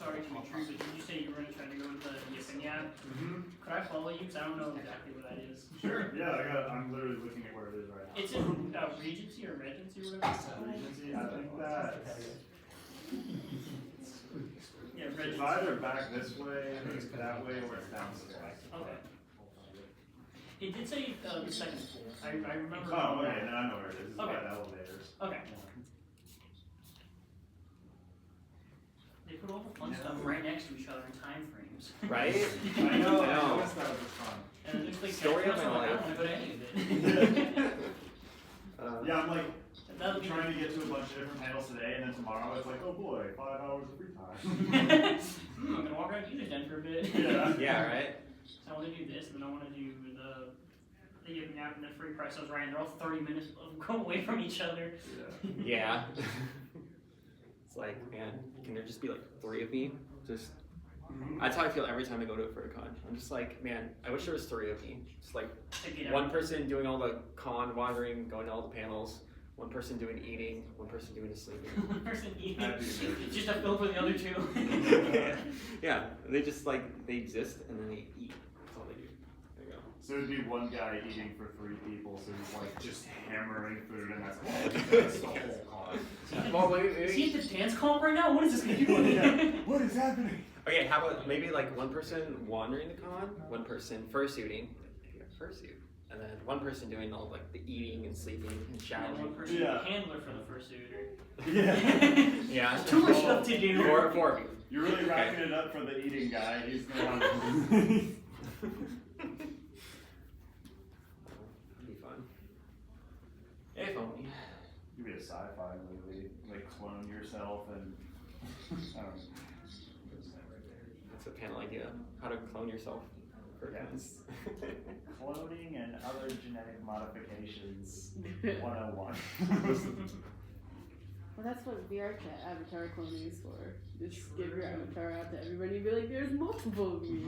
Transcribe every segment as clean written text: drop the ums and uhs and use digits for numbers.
sorry to intrude, but did you say you were going to try to go with the Yippin' Yap? Could I follow you? Because I don't know exactly what that is. Sure. Yeah, I'm literally looking at where it is right now. It's in Regency or Regency or whatever. Regency, I think that's... Yeah, It's Regency. either back this way, that way, or it's down this way. Okay. It did say the second floor. I remember. Oh, okay, then I know where it is. It's Okay. by the elevators. Okay. They put all the fun stuff right next to each other in time frames. Right? I know, I know. I noticed that was fun. And it looks like Story of my I life. don't want to go to any of it. Yeah, I'm like That'll be trying to get to a bunch of different panels today, and then tomorrow it's like, oh boy, 5 hours of free time. I'm gonna walk around Unit Den for a bit. Yeah. Yeah, right? So I want to do this, and then I want to do the Yippin' Yap and the free price. I was right, they're all 30 minutes away from each other. Yeah. It's like, man, can there just be like 3 of me? Just, that's how I feel every time I go to a FurCon. I'm just like, man, I wish there was 3 of me. Just like one person doing all the con wandering, going to all the panels, one person doing eating, one person doing the sleeping. One person eating, just a fill for the other 2. Yeah, they just like, they exist and then they eat. That's all they do. There you go. So it'd be one guy eating for 3 people, so he's like just hammering food, and that's all. That's the whole con. Well, maybe, Is he at the dance comp right now? What is this gonna do? What is happening? Okay, how about maybe like one person wandering the con, one person fursuiting, fursuit, and then one person doing all like the eating and sleeping and And showering. one person the handler for the fursuiter. Yeah. Yeah. Too much stuff to do. Four of you. You're really racking it up for the eating guy. He's the one. That'd be fun. If only. You'd be a sci-fi movie, like clone yourself and I don't know. That's a panel idea. How to clone yourself. For Yes. Cloning and other genetic modifications 101. Well, that's what VR chat avatar cloning is for. Just give your avatar out to everybody and be like, there's multiple of me.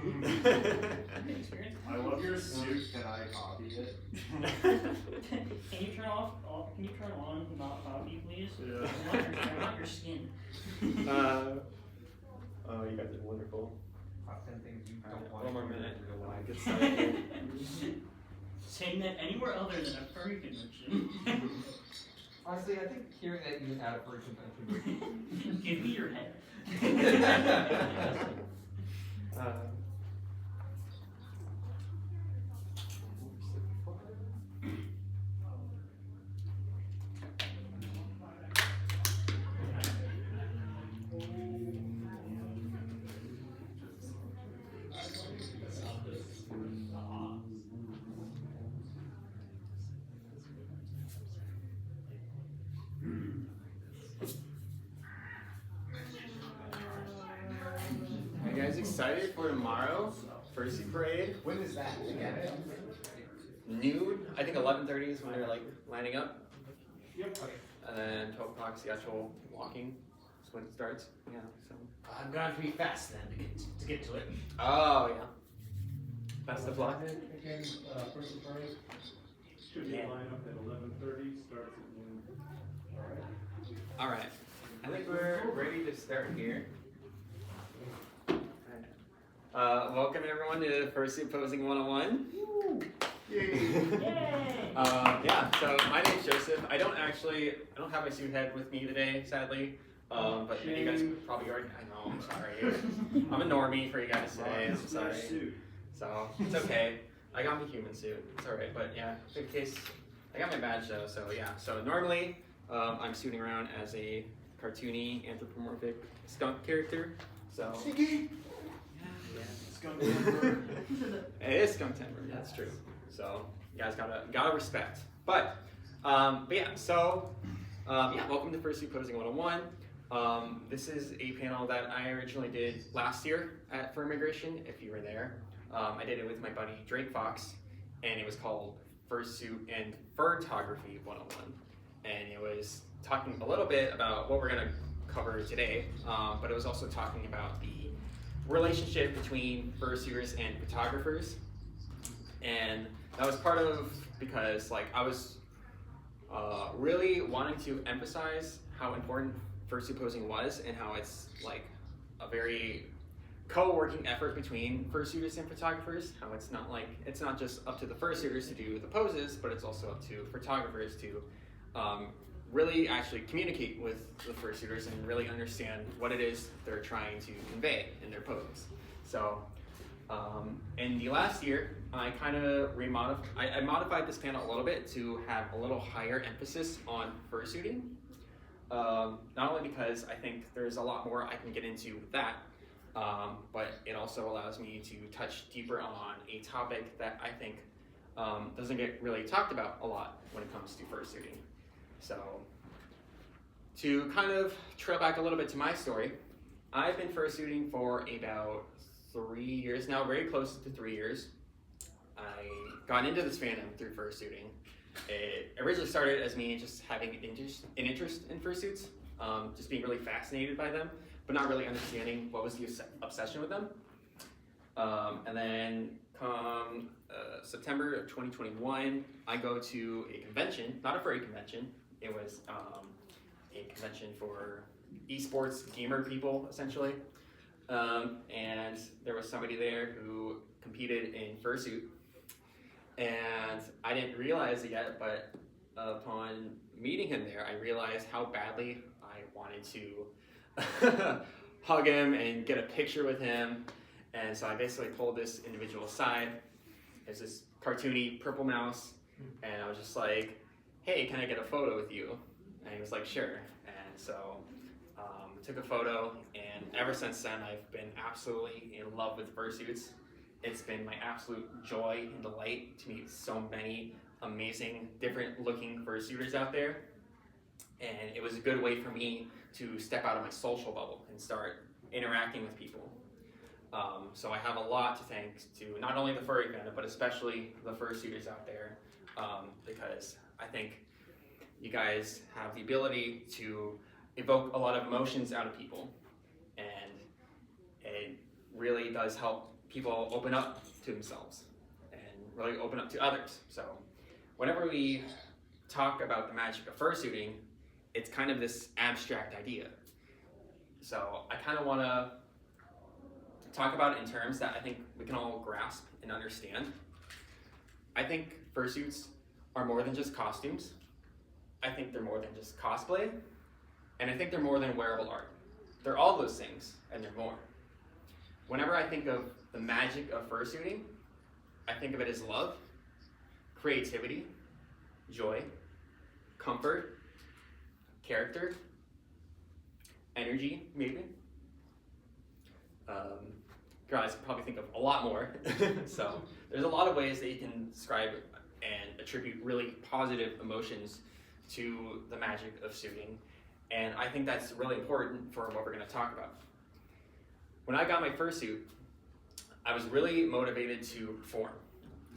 I love your suit. Can I copy it? Can you turn off? Can you turn on not copy, please? Yeah. I want your skin. Oh, you guys are wonderful. Top 10 things you don't want One more to do minute. in real life. Get started. Saying that anywhere other than a furry convention. Honestly, I think hearing that you had a furry convention. Give me your head. Are you guys excited for tomorrow? Fursuit parade? When is that again? Noon. I think 11:30 is when they're like lining up. Yep. Okay. And then 12 o'clock is the actual walking. That's when it starts. Yeah. So. I'm going to be fast then to get to it. Oh yeah. Best of luck. Again, Fursuit parade should be line up at 11:30. Starts at noon. All right. I think we're ready to start here. Welcome everyone to Fursuit Posing 101. Yay! Yeah, so my name's Joseph. I don't have my suit head with me today, sadly. But you guys probably already, I know, I'm sorry. I'm a normie for you guys today, I'm sorry. So, it's okay. I got my human suit, it's alright, but yeah, in case, I got my badge though, so yeah. So normally, I'm suiting around as a cartoony, anthropomorphic skunk character, so. Yeah. Skunk Timber. It is skunk timber, that's true. So you guys gotta respect. But yeah, so welcome to Fursuit Posing 101. This is a panel that I originally did last year at Furry Migration, if you were there. I did it with my buddy Drake Fox, and it was called Fursuit and Photography 101. And it was talking a little bit about what we're gonna cover today, but it was also talking about the relationship between fursuiters and photographers, and that was part of because like I was really wanting to emphasize how important fursuit posing was and how it's like a very co-working effort between fursuiters and photographers. How it's not just up to the fursuiters to do the poses, but it's also up to photographers to really actually communicate with the fursuiters and really understand what it is they're trying to convey in their pose. So in the last year, I kind of I modified this panel a little bit to have a little higher emphasis on fursuiting. Not only because I think there's a lot more I can get into with that, but it also allows me to touch deeper on a topic that I think doesn't get really talked about a lot when it comes to fursuiting. So to kind of trail back a little bit to my story, I've been fursuiting for about 3 years now, very close to 3 years. I got into this fandom through fursuiting. It originally started as me just having an interest in fursuits, just being really fascinated by them, but not really understanding what was the obsession with them. And then come September of 2021, I go to a convention, not a furry convention. It was a convention for esports gamer people, essentially. And there was somebody there who competed in fursuit. And I didn't realize it yet, but upon meeting him there, I realized how badly I wanted to hug him and get a picture with him. And so I basically pulled this individual aside. There's this cartoony purple mouse. And I was just like, hey, can I get a photo with you? And he was like, sure. And so took a photo, and ever since then, I've been absolutely in love with fursuits. It's been my absolute joy and delight to meet so many amazing, different looking fursuiters out there. And it was a good way for me to step out of my social bubble and start interacting with people. So I have a lot to thank to not only the furry fandom, but especially the fursuiters out there, because I think you guys have the ability to evoke a lot of emotions out of people, and it really does help people open up to themselves and really open up to others. So whenever we talk about the magic of fursuiting, it's kind of this abstract idea. So I kind of want to talk about it in terms that I think we can all grasp and understand. I think fursuits are more than just costumes. I think they're more than just cosplay. And I think they're more than wearable art. They're all those things, and they're more. Whenever I think of the magic of fursuiting, I think of it as love, creativity, joy, comfort, character, energy, maybe. Guys can probably think of a lot more. So there's a lot of ways that you can describe and attribute really positive emotions to the magic of suiting. And I think that's really important for what we're going to talk about. When I got my fursuit, I was really motivated to perform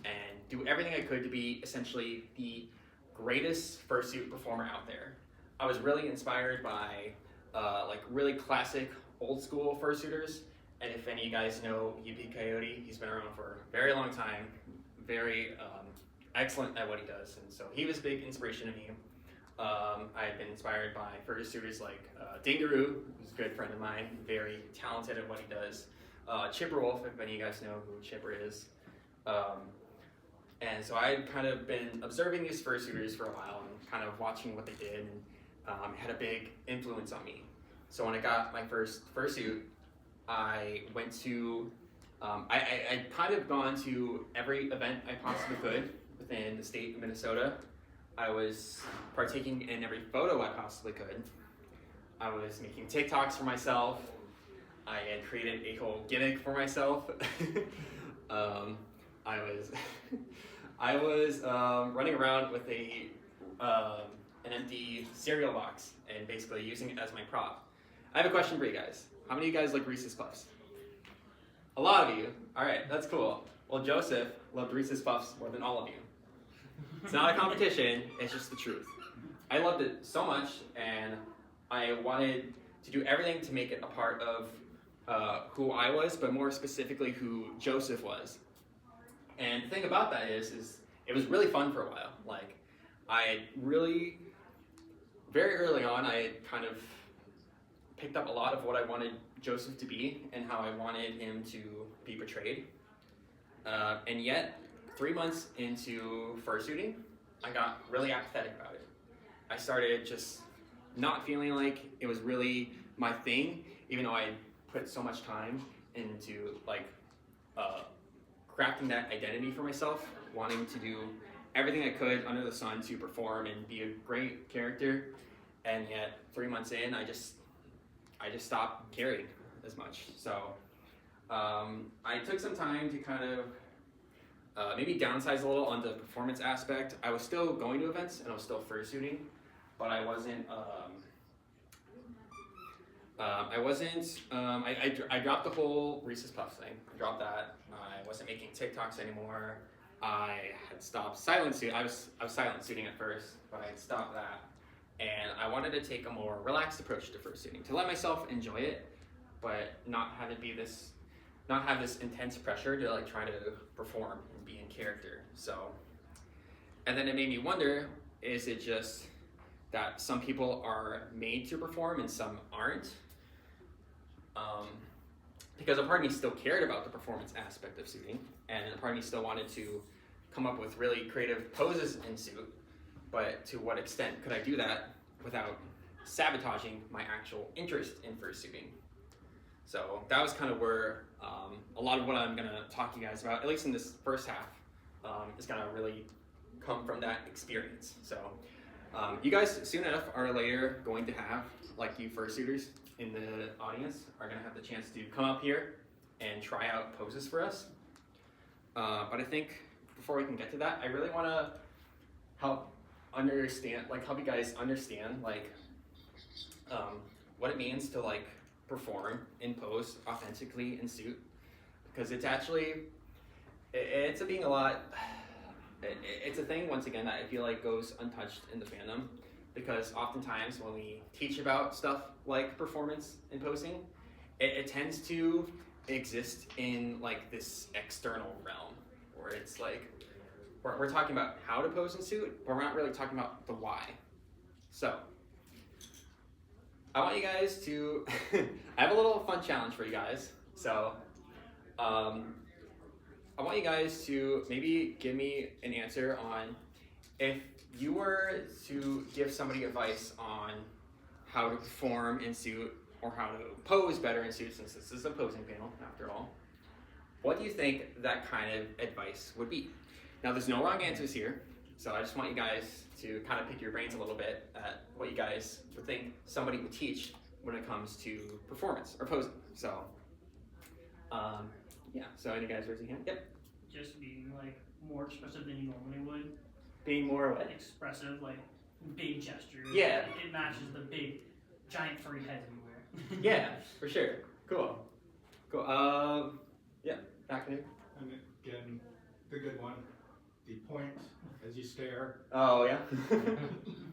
and do everything I could to be essentially the greatest fursuit performer out there. I was really inspired by like really classic old school fursuiters. And if any of you guys know UP Coyote, he's been around for a very long time, very excellent at what he does. And so he was a big inspiration to me. I've been inspired by fursuiters like Dingaroo, who's a good friend of mine, very talented at what he does. Chipper Wolf, if any of you guys know who Chipper is. And so I had kind of been observing these fursuiters for a while and kind of watching what they did, and had a big influence on me. So when I got my first fursuit, I went to, I'd kind of gone to every event I possibly could within the state of Minnesota. I was partaking in every photo I possibly could. I was making TikToks for myself. I had created a whole gimmick for myself. I was running around with an empty cereal box and basically using it as my prop. I have a question for you guys. How many of you guys like Reese's Puffs? A lot of you. All right, that's cool. Well, Joseph loved Reese's Puffs more than all of you. It's not a competition, it's just the truth. I loved it so much, and I wanted to do everything to make it a part of who I was, but more specifically who Joseph was. And the thing about that is it was really fun for a while. Like, I had really, very early on, I had kind of picked up a lot of what I wanted Joseph to be and how I wanted him to be portrayed. And yet, 3 months into fursuiting, I got really apathetic about it. I started just not feeling like it was really my thing, even though I put so much time into like crafting that identity for myself, wanting to do everything I could under the sun to perform and be a great character. And yet 3 months in, I just stopped caring as much. So I took some time to kind of maybe downsize a little on the performance aspect. I was still going to events and I was still fursuiting, but I wasn't. I dropped the whole Reese's Puffs thing. I dropped that. I wasn't making TikToks anymore. I had stopped silent suiting. I was silent suiting at first, but I had stopped that. And I wanted to take a more relaxed approach to fursuiting, to let myself enjoy it, but not have this intense pressure to like try to perform and be in character. So, and then it made me wonder, is it just that some people are made to perform and some aren't? Because a part of me still cared about the performance aspect of suiting, and a part of me still wanted to come up with really creative poses in suit, but to what extent could I do that without sabotaging my actual interest in fursuiting? So that was kind of where a lot of what I'm gonna talk to you guys about, at least in this first half, is gonna really come from that experience. So you guys soon enough are later going to have, like you fursuiters in the audience, are gonna have the chance to come up here and try out poses for us. But I think before we can get to that, I really wanna help you guys understand what it means to like perform in pose authentically in suit, because it's a thing once again that I feel like goes untouched in the fandom, because oftentimes when we teach about stuff like performance in posing, it tends to exist in like this external realm where it's like we're talking about how to pose in suit, but we're not really talking about the why. So I want you guys to I have a little fun challenge for you guys. So I want you guys to maybe give me an answer on, if you were to give somebody advice on how to perform in suit or how to pose better in suit, since this is a posing panel after all, what do you think that kind of advice would be? Now there's no wrong answers here, so I just want you guys to kind of pick your brains a little bit at what you guys would think somebody would teach when it comes to performance or posing. So yeah, so any guys raise your hand? Yep. Just being like more expressive than you normally would. Being more what? Expressive, like big gestures. Yeah. It matches the big, giant furry heads we wear. Yeah, for sure. Cool. Yeah, back in here. And again, the good one, the point as you stare. Oh yeah,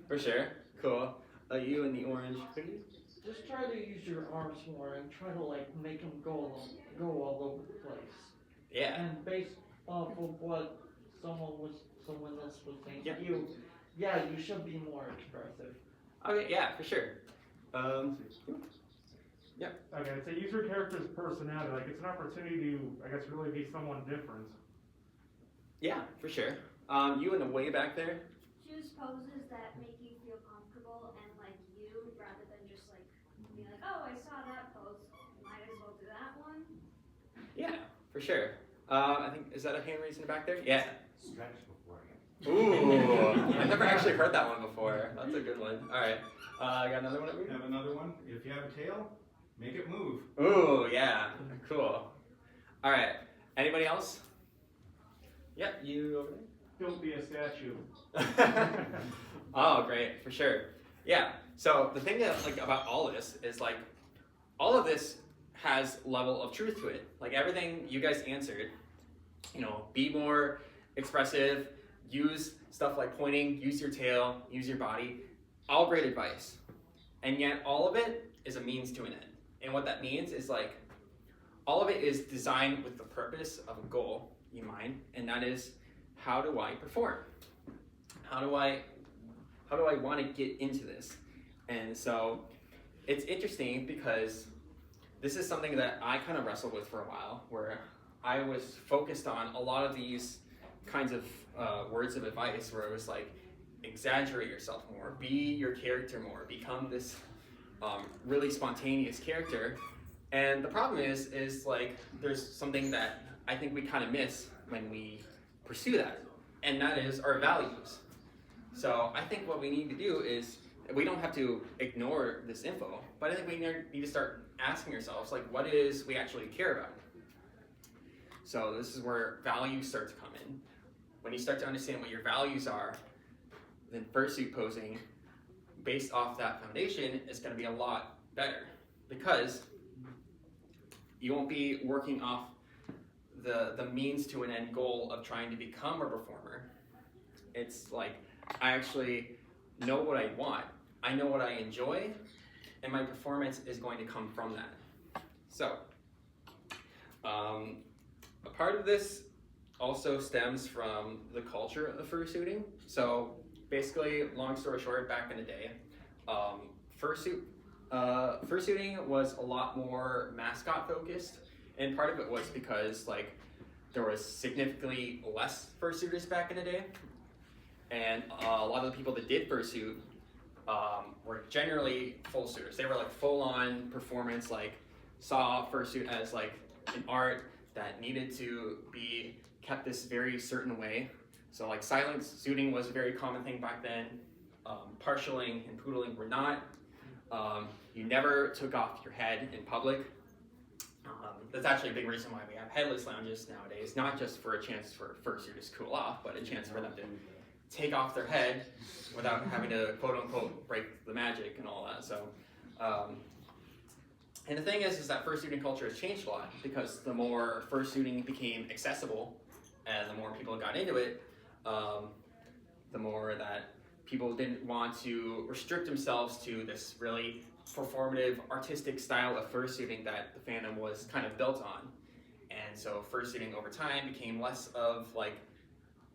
for sure. Cool. You in the orange hoodie? Just try to use your arms more and try to like make them go all over the place. Yeah. And based off of what someone else was saying, Yeah. you should be more expressive. Okay. Yeah, for sure. Okay, I'd say use your character's personality. Like, it's an opportunity to, I guess, really be someone different. Yeah, for sure. You in the way back there? Choose poses that make you feel comfortable and like you, rather than just like be like, oh, I saw that pose, might as well do that one. Yeah, for sure. I think, is that a hand raised in the back there? Yeah. Stretch beforehand. Ooh, I've never actually heard that one before. That's a good one. All right. I got another one over here. Have another one. If you have a tail, make it move. Ooh, yeah. Cool. All right. Anybody else? Yep, you over Don't be a statue. there. Oh, great, for sure. Yeah. So the thing that about all of this is all of this has level of truth to it. Like everything you guys answered, be more expressive, use stuff like pointing, use your tail, use your body, all great advice. And yet all of it is a means to an end. And what that means is all of it is designed with the purpose of a goal in mind, and that is, how do I perform? How do I want to get into this? And so it's interesting because this is something that I kind of wrestled with for a while, where I was focused on a lot of these kinds of words of advice, where it was like, exaggerate yourself more, be your character more, become this really spontaneous character. And the problem is like, there's something that I think we kind of miss when we pursue that, and that is our values. So I think what we need to do is, we don't have to ignore this info, but I think we need to start asking ourselves, like, what it is we actually care about. So this is where values start to come in. When you start to understand what your values are, then fursuit posing, based off that foundation, is going to be a lot better, because you won't be working off the means to an end goal of trying to become a performer. It's like, I actually know what I want, I know what I enjoy, and my performance is going to come from that. So, a part of this also stems from the culture of fursuiting. So basically, long story short, back in the day, fursuiting was a lot more mascot focused, and part of it was because like there was significantly less fursuiters back in the day, and a lot of the people that did fursuit were generally full suiters. They were like full-on performance, like saw fursuit as like an art that needed to be kept this very certain way. So like silent suiting was a very common thing back then. Partialing and poodling were not. You never took off your head in public. That's actually a big reason why we have headless lounges nowadays, not just for a chance for fursuiters to cool off, but a chance for them to take off their head without having to quote unquote break the magic and all that. So, and the thing is that fursuiting culture has changed a lot, because the more fursuiting became accessible and the more people got into it, the more that people didn't want to restrict themselves to this really performative, artistic style of fursuiting that the fandom was kind of built on. And so fursuiting over time became less of like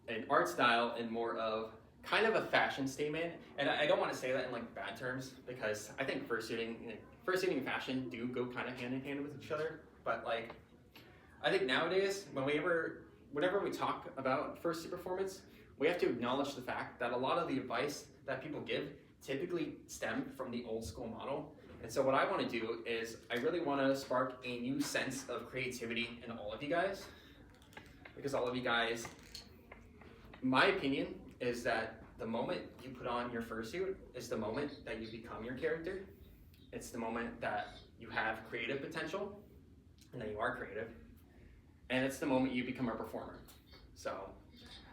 an art style and more of kind of a fashion statement. And I don't want to say that in like bad terms, because I think fursuiting and fashion do go kind of hand in hand with each other. But like, I think nowadays, whenever we talk about fursuit performance, we have to acknowledge the fact that a lot of the advice that people give typically stem from the old school model. And so what I want to do is, I really want to spark a new sense of creativity in all of you guys. Because all of you guys, my opinion is that the moment you put on your fursuit is the moment that you become your character. It's the moment that you have creative potential, and that you are creative. And it's the moment you become a performer. So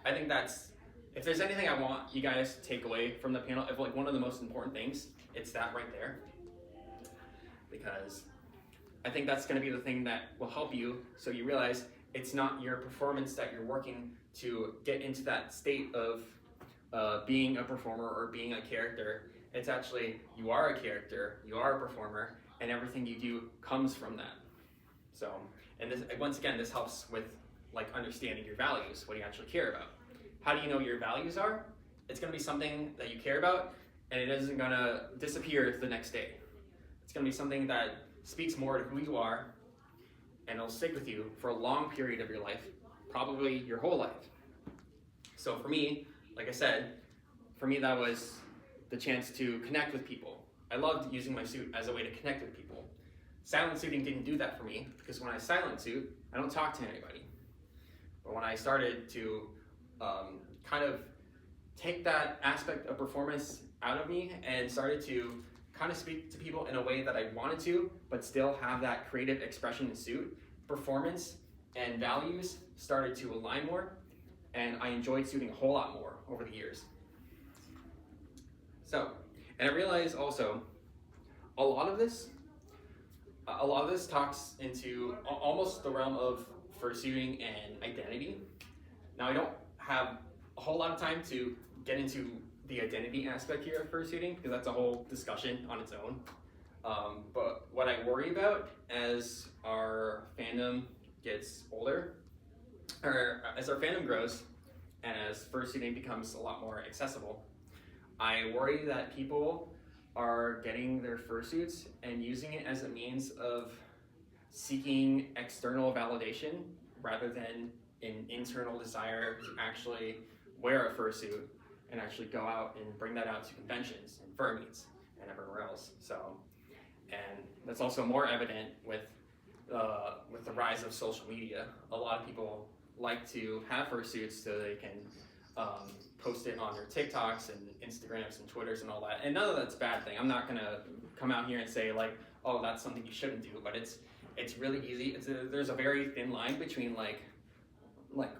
I think that's, if there's anything I want you guys to take away from the panel, if like one of the most important things, it's that right there. Because I think that's going to be the thing that will help you, so you realize it's not your performance that you're working to get into that state of being a performer or being a character. It's actually, you are a character, you are a performer, and everything you do comes from that. So, and this, once again, this helps with like understanding your values, what you actually care about. How do you know your values are? It's going to be something that you care about, and it isn't going to disappear the next day. It's going to be something that speaks more to who you are, and it'll stick with you for a long period of your life, probably your whole life. So for me, like I said, for me that was the chance to connect with people. I loved using my suit as a way to connect with people. Silent suiting didn't do that for me, because when I silent suit, I don't talk to anybody. But when I started to kind of take that aspect of performance out of me and started to kind of speak to people in a way that I wanted to, but still have that creative expression in suit, performance and values started to align more, and I enjoyed suiting a whole lot more over the years. So, and I realized also, a lot of this talks into almost the realm of fursuiting and identity. Now, I don't have a whole lot of time to get into the identity aspect here of fursuiting, because that's a whole discussion on its own. But what I worry about as our fandom gets older, or as our fandom grows, and as fursuiting becomes a lot more accessible, I worry that people are getting their fursuits and using it as a means of seeking external validation rather than an internal desire to actually wear a fursuit and actually go out and bring that out to conventions and fur meets and everywhere else. So, and that's also more evident with the rise of social media. A lot of people like to have fursuits so they can post it on their TikToks and Instagrams and Twitters and all that. And none of that's a bad thing. I'm not gonna come out here and say like, oh, that's something you shouldn't do. But it's really easy. There's a very thin line between like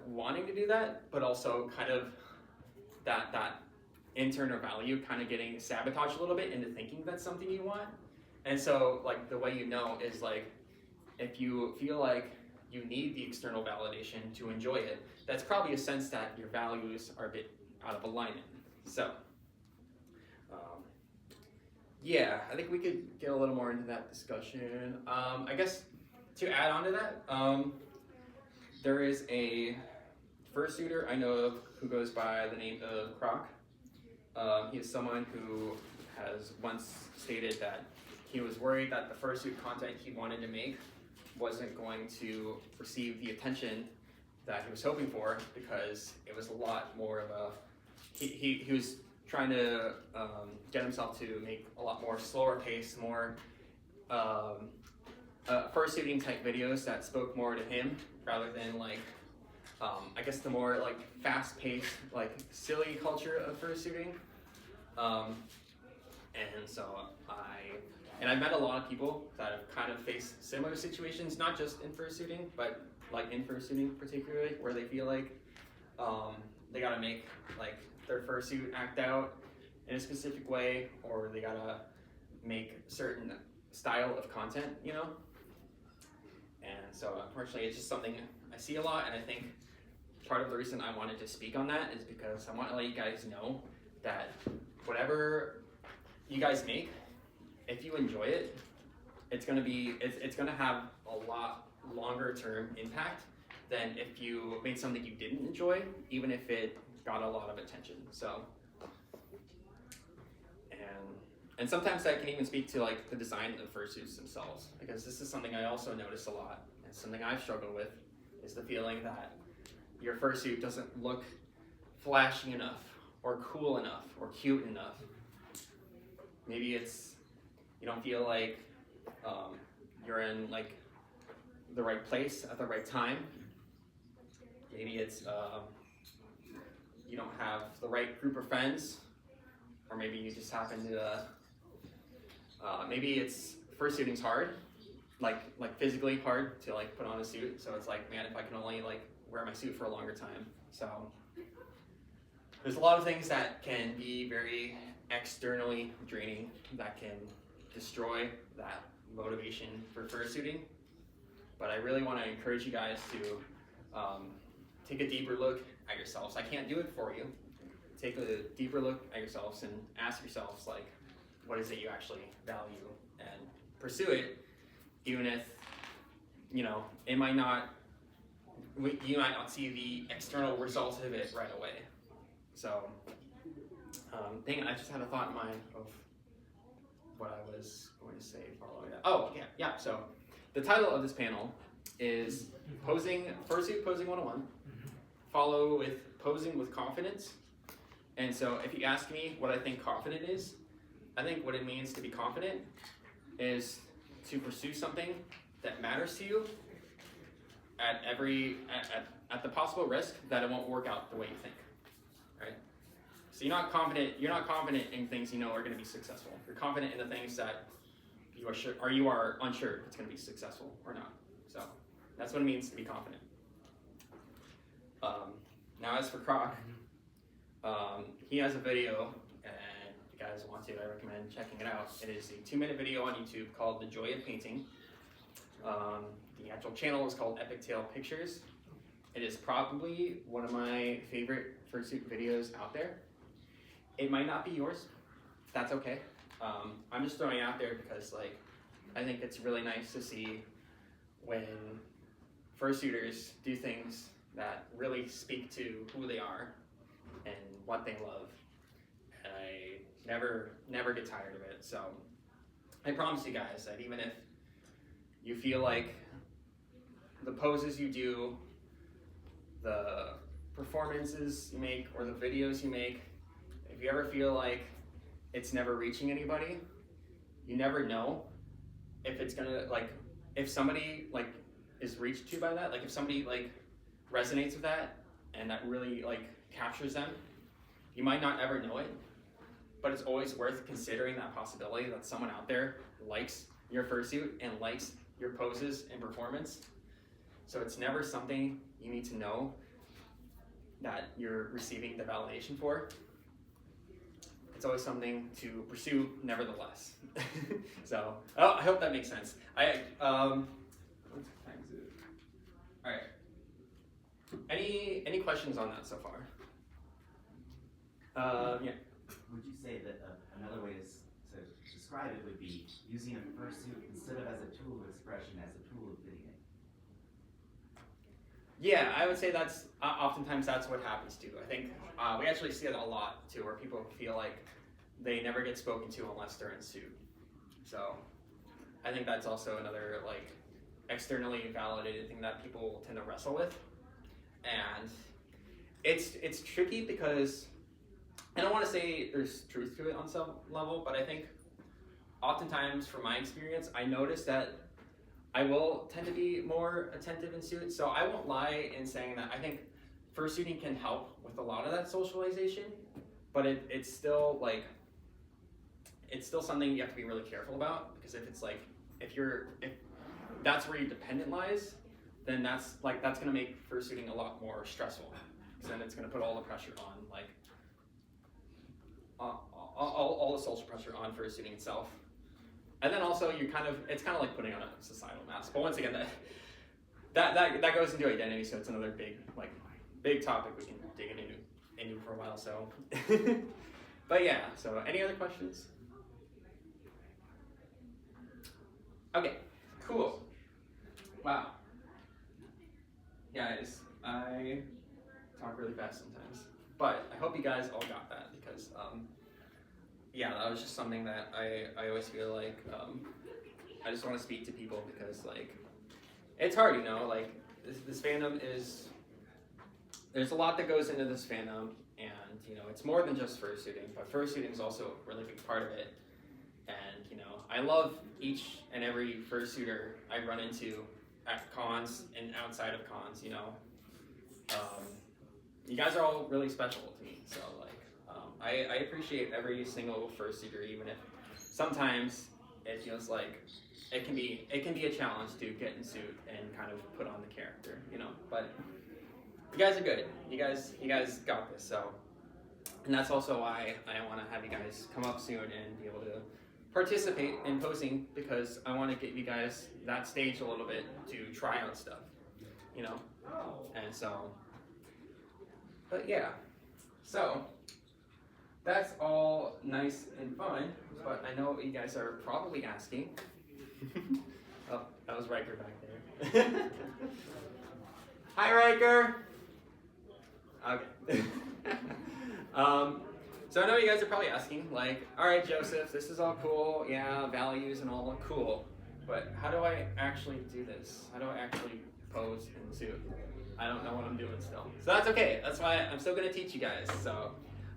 wanting to do that, but also kind of that internal value kind of getting sabotaged a little bit into thinking that's something you want. And so like the way you know is like, if you feel like you need the external validation to enjoy it, that's probably a sense that your values are a bit out of alignment. So, yeah, I think we could get a little more into that discussion. I guess to add on to that, there is a fursuiter I know of who goes by the name of Croc. He is someone who has once stated that he was worried that the fursuit content he wanted to make wasn't going to receive the attention that he was hoping for, because it was a lot more of a, he was trying to get himself to make a lot more slower paced, more fursuiting type videos that spoke more to him rather than like, I guess the more like fast paced, like silly culture of fursuiting. And so I've met a lot of people that have kind of faced similar situations, not just in fursuiting, but like in fursuiting particularly, where they feel like they gotta make like their fursuit act out in a specific way, or they gotta make certain style of content, you know? And so unfortunately it's just something I see a lot, and I think part of the reason I wanted to speak on that is because I want to let you guys know that whatever you guys make, if you enjoy it, it's gonna have a lot longer term impact than if you made something you didn't enjoy, even if it got a lot of attention. So, and sometimes that can even speak to like the design of fursuits themselves, because this is something I also notice a lot, and something I've struggled with is the feeling that your fursuit doesn't look flashy enough, or cool enough, or cute enough. Maybe it's, you don't feel like you're in like the right place at the right time. Maybe it's you don't have the right group of friends, or maybe you just happen to, maybe it's fursuiting's hard, like physically hard to like put on a suit. So it's like, man, if I can only like wear my suit for a longer time. So there's a lot of things that can be very externally draining that can destroy that motivation for fursuiting. But I really want to encourage you guys to take a deeper look at yourselves. I can't do it for you. Take a deeper look at yourselves and ask yourselves, like, what is it you actually value, and pursue it, even if, you know, it might not, you might not see the external results of it right away. So, dang it, I just had a thought in mind of what I was going to say following that. Oh, yeah, so the title of this panel is Fursuit Posing 101, follow with Posing with Confidence. And so if you ask me what I think confident is, I think what it means to be confident is to pursue something that matters to you at the possible risk that it won't work out the way you think, right? So you're not confident in things you know are going to be successful. You're confident in the things that you are sure, or you are unsure if it's going to be successful or not. So that's what it means to be confident. Now as for Croc, he has a video, and if you guys want to, I recommend checking it out. It is a 2-minute video on YouTube called The Joy of Painting. The actual channel is called Epic Tale Pictures. It is probably one of my favorite fursuit videos out there. It might not be yours. That's okay. I'm just throwing it out there because, like, I think it's really nice to see when fursuiters do things that really speak to who they are and what they love. And I never get tired of it. So I promise you guys that even if you feel like the poses you do, the performances you make, or the videos you make, if you ever feel like it's never reaching anybody, you never know if it's gonna, like, if somebody like is reached to by that, like if somebody like resonates with that and that really like captures them, you might not ever know it, but it's always worth considering that possibility that someone out there likes your fursuit and likes your poses and performance. So it's never something you need to know that you're receiving the validation for. It's always something to pursue nevertheless. So, oh, I hope that makes sense. What time is it? All right. Any questions on that so far? Yeah. Would you say that another way to describe it would be using a fursuit instead of as a tool of expression, as a tool of fitting? Yeah, I would say that's oftentimes that's what happens too. I think we actually see it a lot too, where people feel like they never get spoken to unless they're in suit. So I think that's also another like externally validated thing that people tend to wrestle with, and it's tricky because I don't want to say there's truth to it on some level, but I think oftentimes from my experience, I notice that I will tend to be more attentive in suit. So I won't lie in saying that I think fursuiting can help with a lot of that socialization, but it's still like, it's still something you have to be really careful about, because if it's like, if that's where your dependent lies, then that's gonna make fursuiting a lot more stressful. Because then it's gonna put all the pressure on, like, all the social pressure on fursuiting itself. And then also it's kind of like putting on a societal mask. But once again, that goes into identity, so it's another big topic we can dig into for a while. So, but yeah. So, any other questions? Okay, cool. Wow. Guys, I talk really fast sometimes, but I hope you guys all got that, because yeah, that was just something that I always feel like I just want to speak to people, because like it's hard, you know, like this fandom there's a lot that goes into this fandom, and you know, it's more than just fursuiting, but fursuiting is also a really big part of it. And you know, I love each and every fursuiter I run into at cons and outside of cons. You know, you guys are all really special to me. So like, I appreciate every single fursuiter, even if sometimes it feels like it can be a challenge to get in suit and kind of put on the character. You know, but you guys are good. You guys got this. So, and that's also why I want to have you guys come up soon and be able to participate in posing, because I want to get you guys that stage a little bit to try out stuff, you know? And so, but yeah, so that's all nice and fun, but I know what you guys are probably asking. Oh, that was Riker back there. Hi, Riker. Okay. So I know you guys are probably asking, like, all right, Joseph, this is all cool, yeah, values and all cool, but how do I actually do this? How do I actually pose in suit? I don't know what I'm doing still. So that's okay. That's why I'm still going to teach you guys. So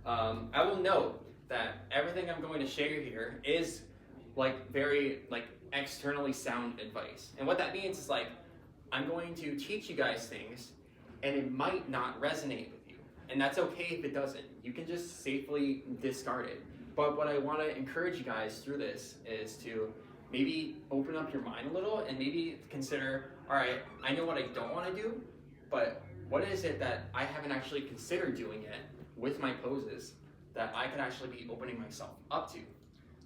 I will note that everything I'm going to share here is like very like externally sound advice. And what that means is like, I'm going to teach you guys things and it might not resonate with you. And that's okay if it doesn't. You can just safely discard it. But what I want to encourage you guys through this is to maybe open up your mind a little and maybe consider, all right, I know what I don't want to do, but what is it that I haven't actually considered doing yet with my poses that I could actually be opening myself up to?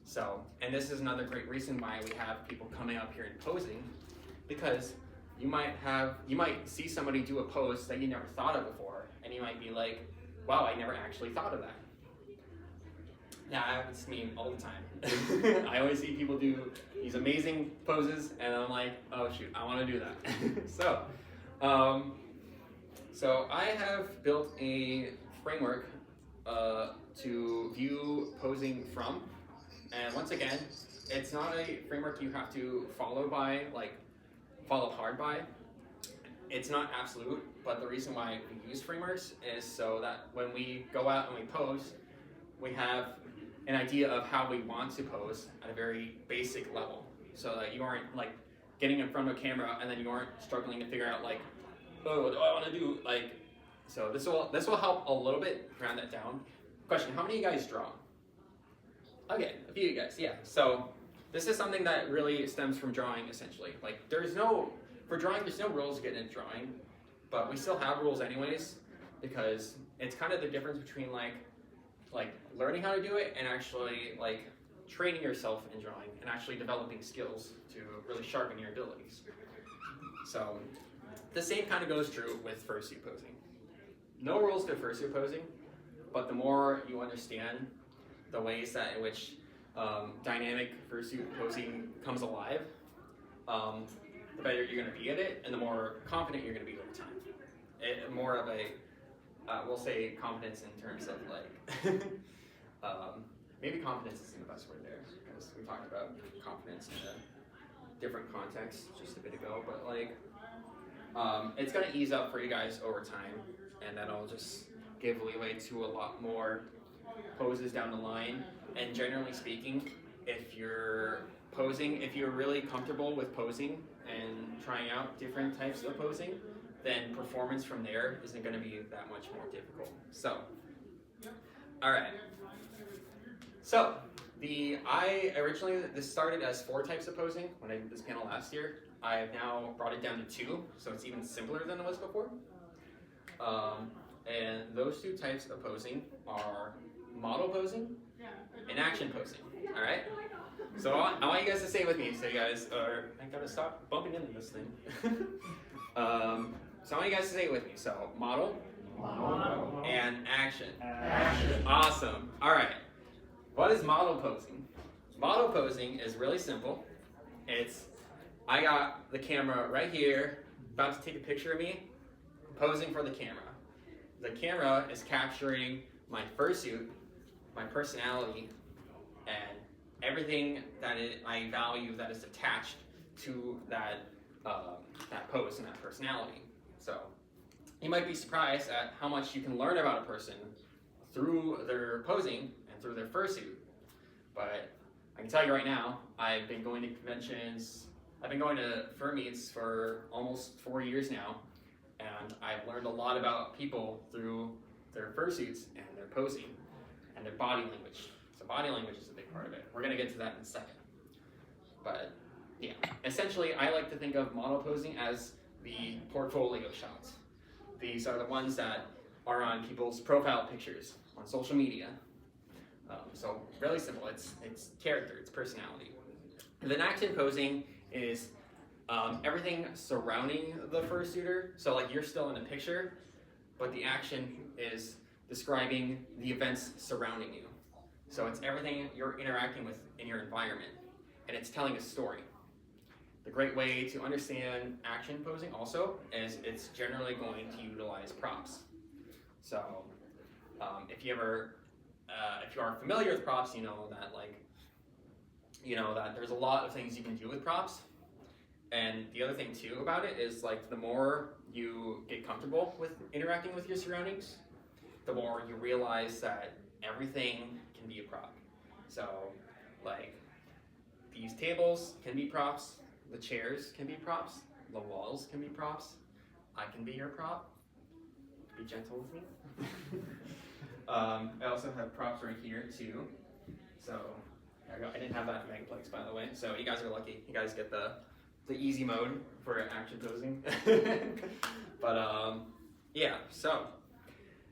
So, and this is another great reason why we have people coming up here and posing, because you might see somebody do a pose that you never thought of before, and you might be like, wow, I never actually thought of that. Yeah, that happens to me all the time. I always see people do these amazing poses, and I'm like, oh shoot, I want to do that. So I have built a framework to view posing from, and once again, it's not a framework you have to follow by like follow hard by. It's not absolute, but the reason why we use frameworks is so that when we go out and we pose, we have an idea of how we want to pose at a very basic level, so that you aren't like getting in front of a camera and then you aren't struggling to figure out like, oh, what do I want to do? Like, so this will help a little bit round that down. Question: how many of you guys draw? Okay, a few of you guys, yeah. So this is something that really stems from drawing, essentially. Like, for drawing, there's no rules getting into drawing, but we still have rules anyways, because it's kind of the difference between like learning how to do it and actually like training yourself in drawing and actually developing skills to really sharpen your abilities. So the same kind of goes true with fursuit posing. No rules to fursuit posing, but the more you understand the ways that in which dynamic fursuit posing comes alive, the better you're going to be at it, and the more confident you're going to be over time. More of a, we'll say confidence in terms of like, maybe confidence isn't the best word there, because we talked about confidence in a different context just a bit ago, but like, it's going to ease up for you guys over time, and that'll just give leeway to a lot more poses down the line. And generally speaking, if you're really comfortable with posing and trying out different types of posing, then performance from there isn't going to be that much more difficult. So, all right. So, this started as 4 types of posing when I did this panel last year. I have now brought it down to 2, so it's even simpler than it was before. And those 2 types of posing are model posing and action posing. All right. So I want you guys to say it with me. So you guys are. I gotta stop bumping into this thing. So I want you guys to say it with me. So model and action. Awesome. All right. What is model posing? Model posing is really simple. I got the camera right here, about to take a picture of me, posing for the camera. The camera is capturing my fursuit, my personality, and everything that I value that is attached to that pose and that personality. So you might be surprised at how much you can learn about a person through their posing and through their fursuit. But I can tell you right now, I've been going to conventions, I've been going to fur meets for almost 4 years now, and I've learned a lot about people through their fursuits and their posing and their body language. So body language is a big part of it. We're going to get to that in a second. But yeah, essentially I like to think of model posing as the portfolio shots. These are the ones that are on people's profile pictures on social media. So really simple, it's character, it's personality. And then action posing is everything surrounding the fursuiter. So like you're still in the picture, but the action is describing the events surrounding you. So it's everything you're interacting with in your environment, and it's telling a story. The great way to understand action posing also is it's generally going to utilize props. So if you are familiar with props, you know that there's a lot of things you can do with props. And the other thing too about it is like the more you get comfortable with interacting with your surroundings, the more you realize that everything can be a prop. So like these tables can be props, the chairs can be props, the walls can be props, I can be your prop. Be gentle with me. I also have props right here too. So I didn't have that in Megaplex, by the way. So you guys are lucky. You guys get the easy mode for action posing. But yeah, so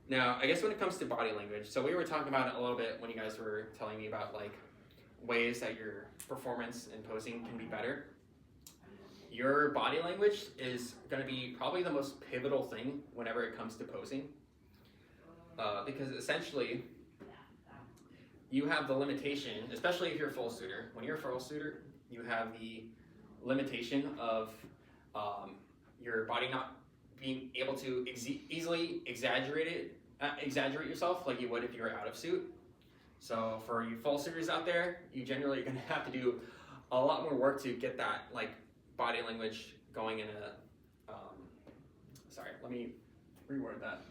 now I guess when it comes to body language, so we were talking about it a little bit when you guys were telling me about like ways that your performance in posing can be better. Your body language is going to be probably the most pivotal thing whenever it comes to posing. Because essentially, you have the limitation, especially if you're a fursuiter. When you're a fursuiter, you have the limitation of your body not being able to easily exaggerate yourself like you would if you were out of suit. So for you fursuiters out there, you generally are going to have to do a lot more work to get that like body language going in a, sorry, let me reword that.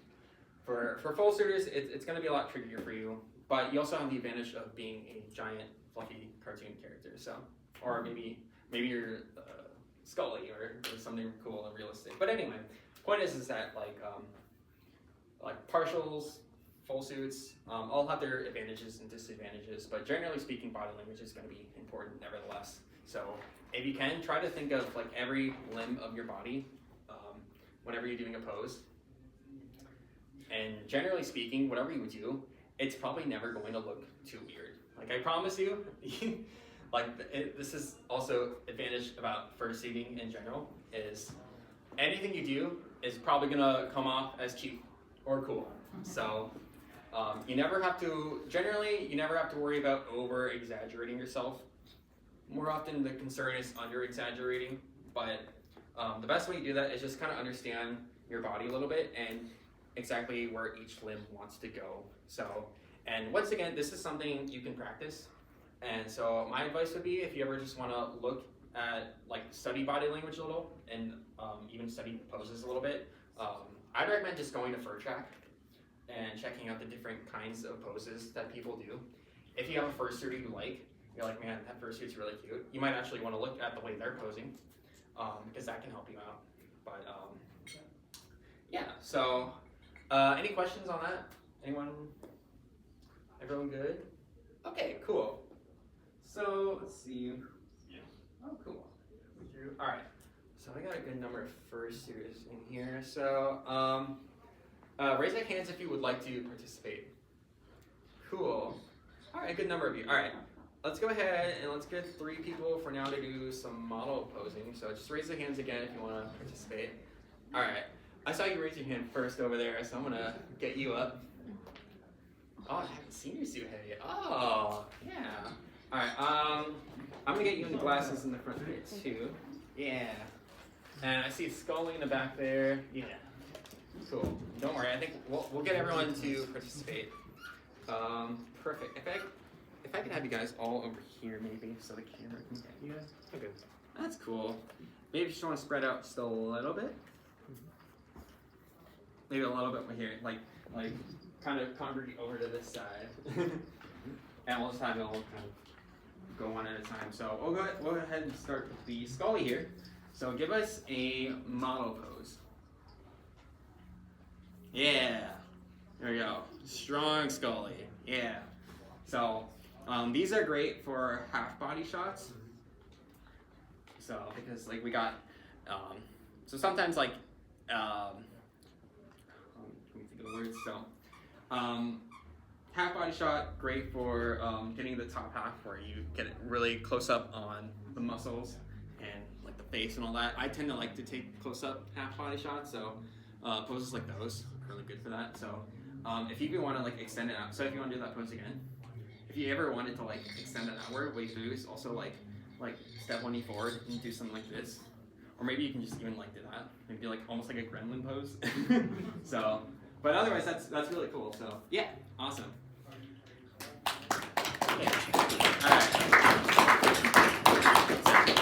For fursuiters, it's going to be a lot trickier for you, but you also have the advantage of being a giant, fluffy cartoon character. So, or maybe you're Scully or something cool and realistic. But anyway, point is that like partials, full suits, all have their advantages and disadvantages. But generally speaking, body language is going to be important nevertheless. So if you can, try to think of like every limb of your body whenever you're doing a pose. And generally speaking, whatever you do, it's probably never going to look too weird. Like I promise you, this is also advantage about fursuiting in general, is anything you do is probably gonna come off as cheap or cool. So you never have to worry about over exaggerating yourself. More often the concern is under exaggerating, but the best way to do that is just kind of understand your body a little bit and exactly where each limb wants to go. So, and once again, this is something you can practice. And so my advice would be, if you ever just want to look at, like, study body language a little and even study poses a little bit, I'd recommend just going to Fur Track and checking out the different kinds of poses that people do. If you have a fursuiter you like, you're like, man, that fursuit's really cute, you might actually want to look at the way they're posing, because that can help you out. But yeah, so any questions on that? Anyone? Everyone good? Okay, cool. So let's see. Yeah. Oh, cool. All right. So I got a good number of fursuiters in here. So raise your hands if you would like to participate. Cool. All right, good number of you. All right. Let's go ahead and let's get 3 people for now to do some model posing. So just raise your hands again if you want to participate. All right. I saw you raise your hand first over there, so I'm going to get you up. Oh, I haven't seen your suit head yet. Oh, yeah. All right. I'm going to get you in the glasses in the front there, too. Yeah. And I see Scully in the back there. Yeah. Cool. Don't worry. I think we'll get everyone to participate. Perfect. If I could have you guys all over here, maybe, so the camera can get you guys. Okay. That's cool. Maybe you just want to spread out just a little bit. Maybe a little bit more here, like kind of congregate over to this side, and we'll just have it all kind of go one at a time. So we'll go ahead and start with the Scully here. So give us a model pose. Yeah, there we go. Strong Scully. Yeah. So these are great for half body shots. So because like we got, so sometimes like. The words. So, half body shot, great for getting the top half where you get it really close up on the muscles and like the face and all that. I tend to like to take close up half body shots, so poses like those are really good for that. So, if you want to like extend it out, so if you want to do that pose again, if you ever wanted to like extend it outward, what you do is also like step 1 knee forward and do something like this, or maybe you can just even like do that, maybe like almost like a gremlin pose. So. But otherwise, that's really cool. So yeah, awesome. Okay. All right.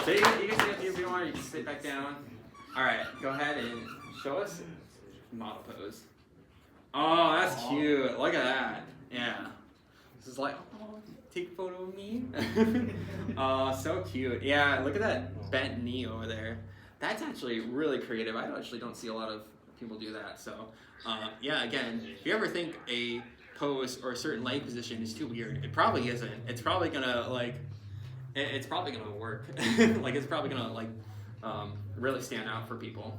So you can sit up here if you want. You can sit back down. All right. Go ahead and show us model pose. Oh, that's cute. Look at that. Yeah. This is like, oh, take a photo of me. Oh, so cute. Yeah. Look at that bent knee over there. That's actually really creative. I actually don't see a lot of people do that. So. Yeah, again, if you ever think a pose or a certain leg position is too weird, it probably isn't. It's probably gonna it's probably gonna work. Like it's probably gonna really stand out for people.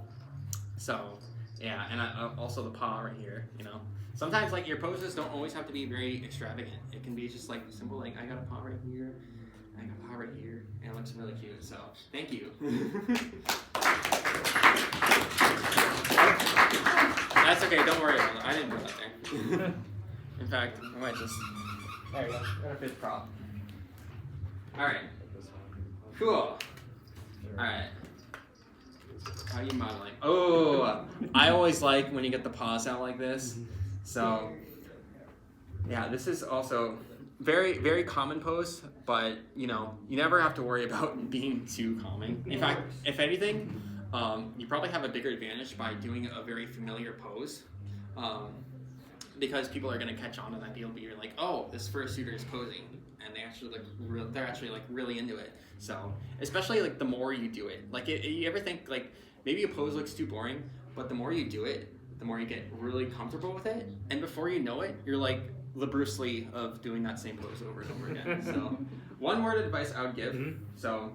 So yeah, and also the paw right here. You know, sometimes like your poses don't always have to be very extravagant. It can be just like simple. Like I got a paw right here, I got a paw right here, and it looks really cute. So thank you. That's okay, don't worry about it. I didn't do that there. In fact, I might just... There you go. Got a fifth prop. Alright. Cool. Alright. How are you modeling? Oh, I always like when you get the paws out like this. So, yeah, this is also very, very common pose, but, you know, you never have to worry about being too calming. In fact, if anything, you probably have a bigger advantage by doing a very familiar pose. Because people are gonna catch on to that. They'll be like, oh, this fursuiter is posing, and they're actually like really into it. So especially like the more you do it, like you ever think like maybe a pose looks too boring, but the more you do it, the more you get really comfortable with it, and before you know it, you're like the Bruce Lee of doing that same pose over and over again. So one word of advice I would give. So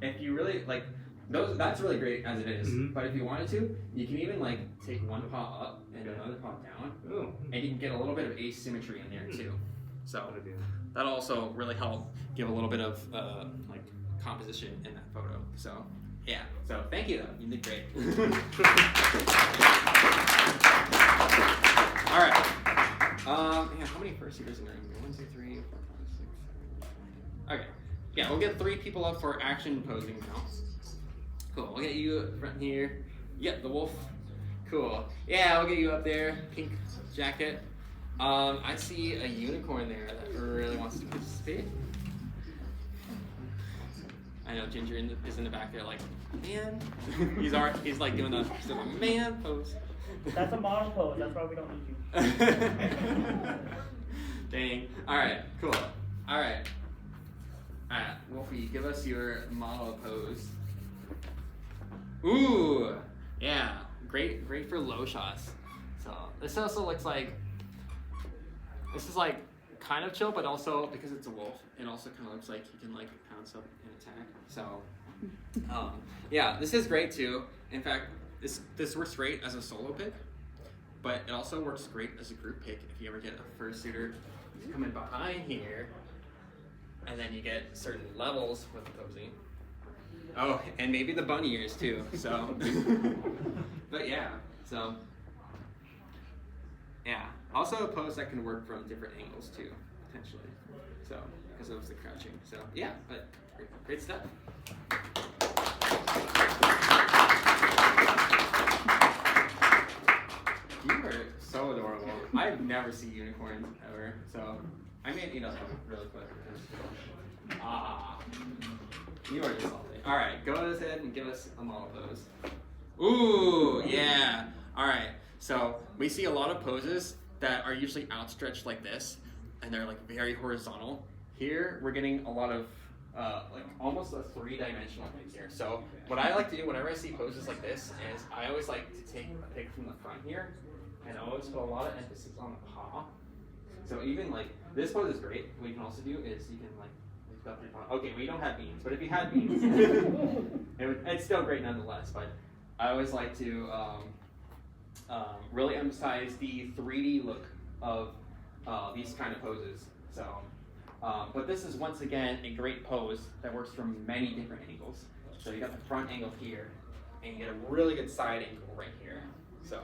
if you really like that's really great as it is. But if you wanted to, you can even like take one paw up and another paw down, and you can get a little bit of asymmetry in there too. So that'll also really help give a little bit of like composition in that photo. So yeah. So thank you though. You did great. All right. Yeah. How many fursuiters in there? 1, 2, 3, 4, 5, 6, 7. Okay. Yeah, we'll get 3 people up for action posing now. Cool. We'll get you up front here. Yep, the wolf. Cool. Yeah, we'll get you up there. Pink jacket. I see a unicorn there that really wants to participate. I know Ginger is in the back there like, man. he's like doing the man pose. That's a model pose. That's why we don't need you. Dang. Alright, cool. Alright. Alright, Wolfie, give us your model pose. Ooh! Yeah. Great for low shots. So this also looks like this is like kind of chill, but also because it's a wolf, it also kind of looks like he can like pounce up and attack. So yeah, this is great too. In fact, this works great as a solo pick, but it also works great as a group pick if you ever get a fursuiter coming behind here, and then you get certain levels with the posing. Oh, and maybe the bunny ears too. So, but yeah. So yeah. Also a pose that can work from different angles too, potentially. So because of the crouching. So yeah, but great stuff. You are so adorable. I've never seen unicorns ever, so I may eat up really quick. You are just lovely. All right, go ahead and give us a model pose. Ooh, yeah. All right. So we see a lot of poses that are usually outstretched like this, and they're like very horizontal. Here we're getting a lot of like almost a 3-dimensional thing here. So what I like to do whenever I see poses like this is I always like to take a pic from the front here, and I always put a lot of emphasis on the paw. So even like this pose is great. What you can also do is you can like lift up your paw. Okay, we don't have beans, but if you had beans, it's still great nonetheless. But I always like to really emphasize the 3D look of these kind of poses. So, but this is once again a great pose that works from many different angles. So you got the front angle here, and you get a really good side angle right here. So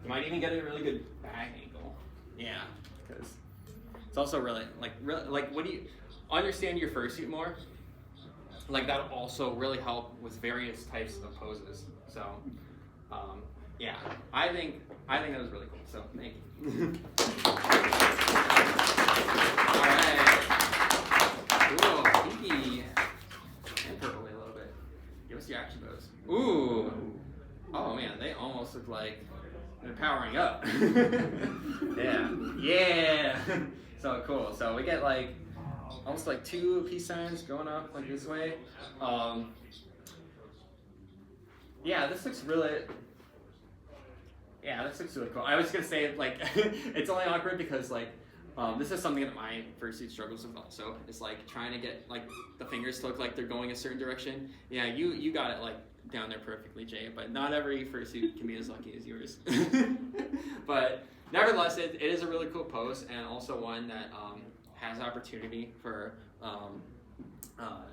you might even get a really good back angle. Yeah, because it's also really like when you understand your fursuit more, like that'll also really help with various types of poses. So. Yeah, I think that was really cool. So thank you. All right, cool, pinky and purple a little bit. Give us your action pose. Ooh, oh man, they almost look like they're powering up. yeah. So cool. So we get like almost like 2 peace signs going up like this way. Yeah, this looks really. Yeah, this looks really cool. I was gonna say like it's only awkward because like this is something that my fursuit struggles with also. It's like trying to get like the fingers to look like they're going a certain direction. Yeah, you got it like down there perfectly, Jay. But not every fursuit can be as lucky as yours. But nevertheless, it is a really cool pose and also one that has opportunity for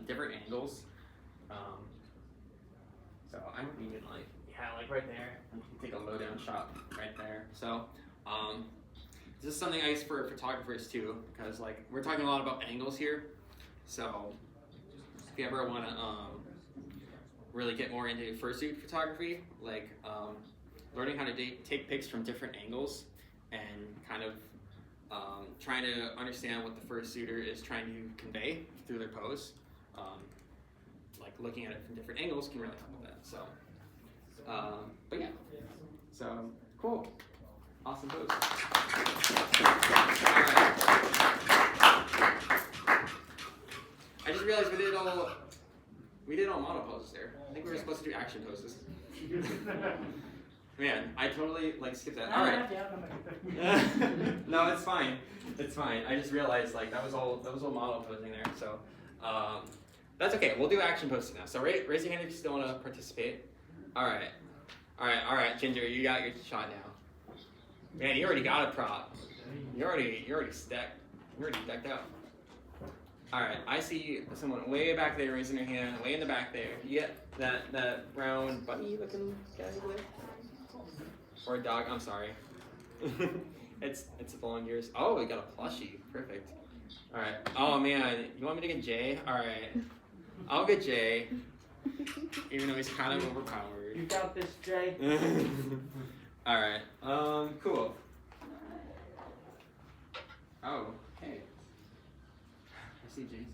different angles. So I'm even like. Yeah, like right there. You can take a low down shot right there. So, this is something I use for photographers too, because like we're talking a lot about angles here. So, if you ever want to really get more into fursuit photography, like learning how to take pics from different angles and kind of trying to understand what the fursuiter is trying to convey through their pose, like looking at it from different angles can really help with that. So. But yeah, so cool, awesome pose. I just realized we did all model poses there. I think we were supposed to do action poses. Man, I totally like skipped that. All right. No, it's fine. It's fine. I just realized like that was all model posing there. So that's okay. We'll do action posing now. So raise your hand if you still want to participate. All right. Ginger, you got your shot now. Man, you already got a prop. You're already stacked. You're already decked out. All right. I see someone way back there raising their hand. Way in the back there. You get that brown bunny looking guy over there? Or a dog, I'm sorry. it's a blonde yours. Oh, we got a plushie. Perfect. Alright. Oh man, you want me to get Jay? Alright. I'll get Jay. Even though he's kind of overpowered. You got this, Jay. Alright. Cool. Oh, hey. I see Jay.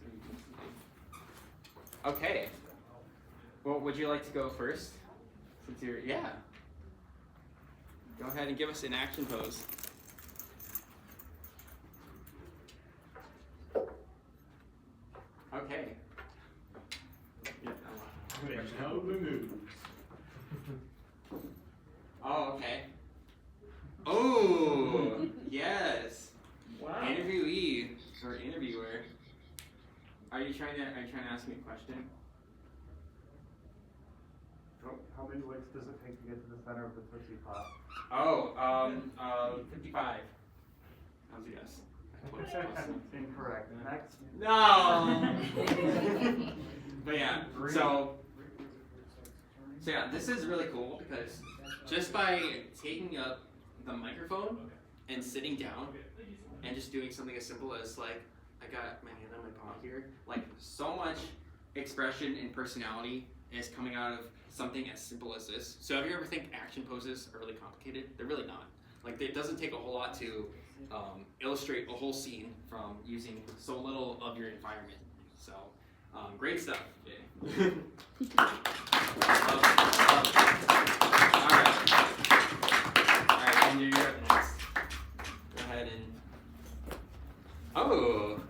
Okay. Well, would you like to go first? Since you're, yeah. Go ahead and give us an action pose. Okay. No moves. Oh, okay. Oh, yes. Wow. Interviewee or interviewer. Are you trying to ask me a question? How many legs does it take to get to the center of the Tootsie Pop? Oh, 55. How's your guess? Incorrect. Next. No. But yeah, so yeah, this is really cool because just by taking up the microphone and sitting down and just doing something as simple as like, I got my hand on my paw here, like so much expression and personality is coming out of something as simple as this. So if you ever think action poses are really complicated, they're really not. Like it doesn't take a whole lot to illustrate a whole scene from using so little of your environment. So great stuff, Jay. Alright, Andrew, you're up next. Go ahead and oh.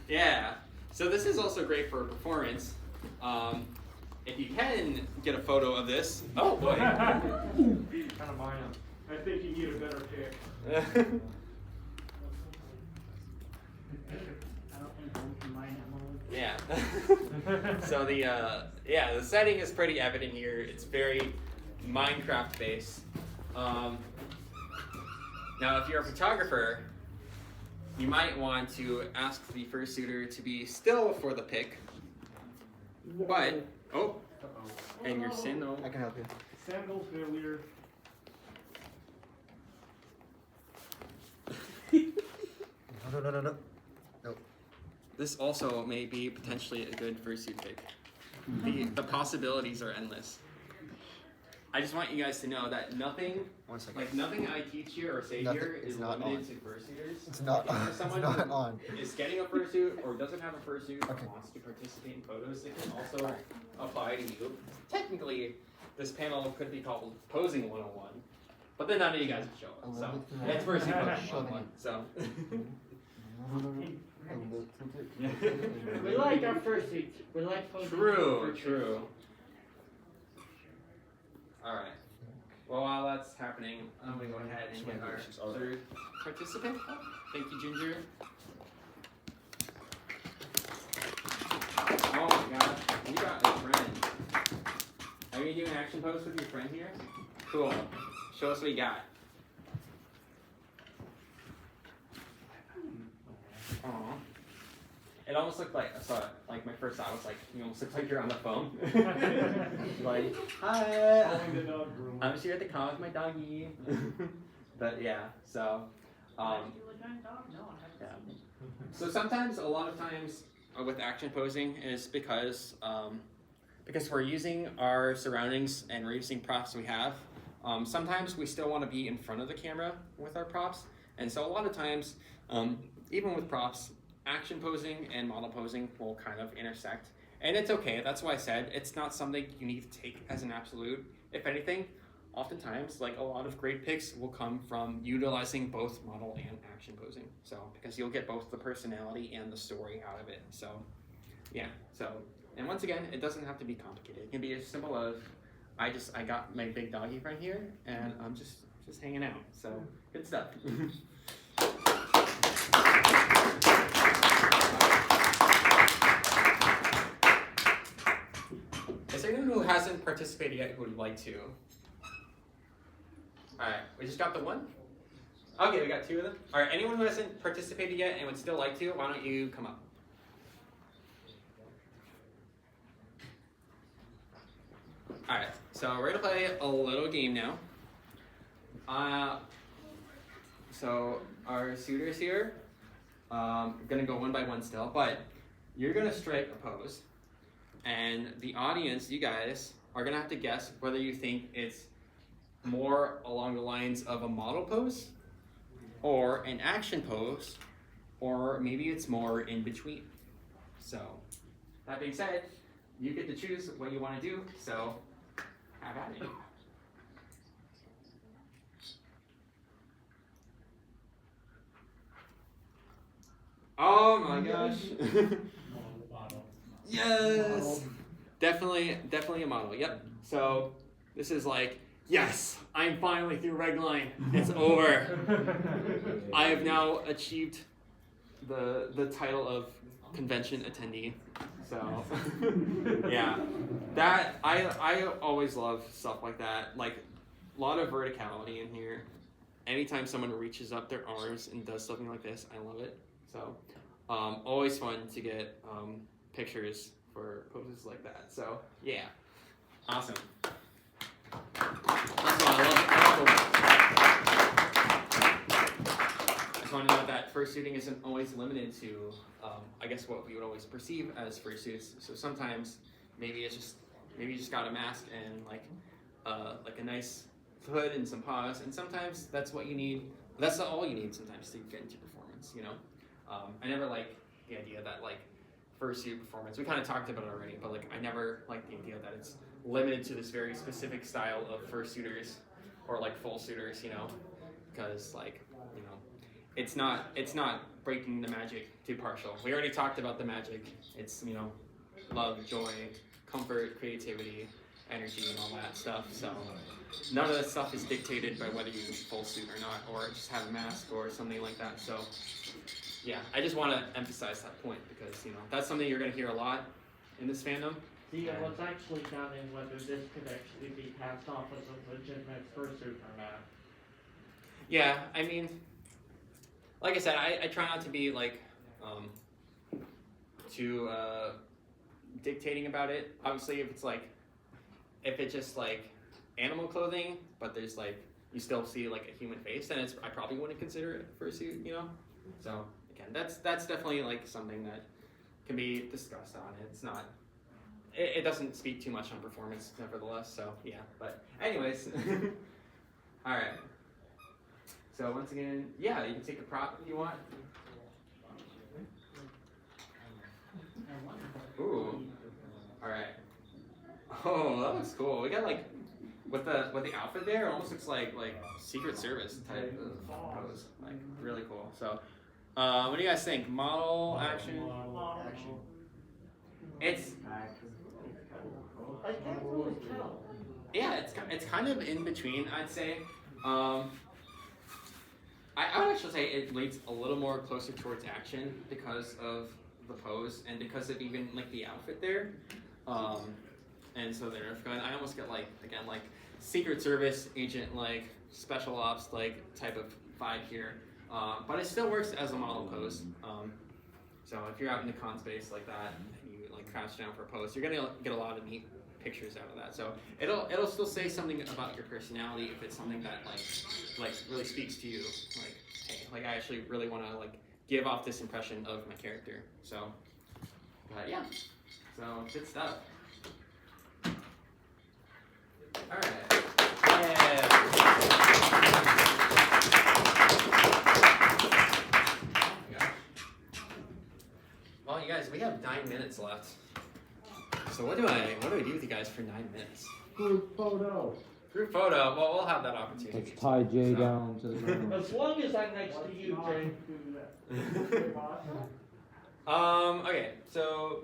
Yeah. So this is also great for performance. If you can get a photo of this. Oh boy. Kind of mine. I think you need a better pick. I don't think one can mine that one. Yeah. So the setting is pretty evident here. It's very Minecraft based. Now if you're a photographer, you might want to ask the fursuiter to be still for the pic. But and your sandal. I can help you. Sandal failure. No. This also may be potentially a good fursuit pic. The possibilities are endless. I just want you guys to know that nothing I teach here or say here is limited to fursuiters. It's not on. If someone It's not on. is getting a fursuit or doesn't have a fursuit Okay. or wants to participate in photos, it can also apply to you. Technically, this panel could be called Posing 101, but then none of you guys would show up. So it's Fursuit Posing 101. So. We like our fursuits. We like posing. True. All right. Well, while that's happening, I'm gonna go ahead and get our third participant. Thank you, Ginger. Oh my God, you got a friend. Are you doing an action pose with your friend here? Cool. Show us what you got. Aww. It almost looked like, my first thought was like, you almost look like you're on the phone. Like, hi, I'm just here at the car with my doggy. But yeah, so, yeah. So sometimes, a lot of times, with action posing is because we're using our surroundings and we're using props we have. Sometimes we still want to be in front of the camera with our props. And so a lot of times, even with props, action posing and model posing will kind of intersect. And it's okay. That's why I said it's not something you need to take as an absolute. If anything, oftentimes, like a lot of great picks will come from utilizing both model and action posing. So because you'll get both the personality and the story out of it. So yeah. So and once again, it doesn't have to be complicated. It can be as simple as I got my big doggy right here, and I'm just hanging out. So good stuff. Is there anyone who hasn't participated yet who would like to? Alright, we just got the one? Okay, we got two of them. Alright, anyone who hasn't participated yet and would still like to, why don't you come up? Alright, so we're gonna play a little game now. So our suitors here, gonna go one by one still, but you're gonna strike a pose. And the audience, you guys, are gonna have to guess whether you think it's more along the lines of a model pose, or an action pose, or maybe it's more in between. So, that being said, you get to choose what you want to do, so have at it. Oh my gosh. Yes! Definitely a model, yep. So, this is like, yes, I'm finally through reg line. It's over. I have now achieved the title of convention attendee. So, yeah. That, I always love stuff like that. Like, a lot of verticality in here. Anytime someone reaches up their arms and does something like this, I love it. So, always fun to get pictures for poses like that. So, yeah. Awesome. Also, I just want to note that fursuiting isn't always limited to, I guess, what we would always perceive as fursuits. So sometimes maybe you just got a mask and like a nice hood and some paws, and sometimes that's what you need. That's all you need sometimes to get into performance. You know, I never like the idea that like fursuit performance. We kind of talked about it already, but like I never like the idea that it's limited to this very specific style of fursuiters or like full suitors, you know, because like, you know, it's not breaking the magic too partial. We already talked about the magic. It's, you know, love, joy, comfort, creativity, energy, and all that stuff. So none of that stuff is dictated by whether you full suit or not, or just have a mask or something like that. So yeah, I just want to emphasize that point because, you know, that's something you're going to hear a lot in this fandom. See, what's actually doubting whether this could actually be passed off as a legitimate fursuit or not. Yeah, I mean, like I said, I try not to be like too dictating about it. Obviously, if it's just like animal clothing, but there's like you still see like a human face, then I probably wouldn't consider it a fursuit, you know. So again, that's definitely like something that can be discussed on. It's not. It doesn't speak too much on performance, nevertheless. So yeah, but anyways, all right. So once again, yeah, you can take a prop if you want. Ooh, all right. Oh, that looks cool. We got like with the outfit there, it almost looks like Secret Service type of pose. Like really cool. So, what do you guys think? Model action? Action. It's. I can't really tell. Yeah, it's kind of in between, I'd say. I would actually say it leads a little more closer towards action because of the pose and because of even like the outfit there. And so there, I almost get like again like Secret Service agent like special ops like type of vibe here. But it still works as a model pose. So if you're out in the con space like that and you like crouch down for a pose, you're gonna get a lot of neat pictures out of that. So it'll still say something about your personality if it's something that like really speaks to you. Like, hey, like I actually really want to like give off this impression of my character. So, yeah. So good stuff. All right. Well, you guys, we have 9 minutes left. So what do I do with you guys for 9 minutes? Group photo. Group photo. Well, we'll have that opportunity. Let's tie Jay So- down to the ground. As long as I'm next to you, Jay. Okay, so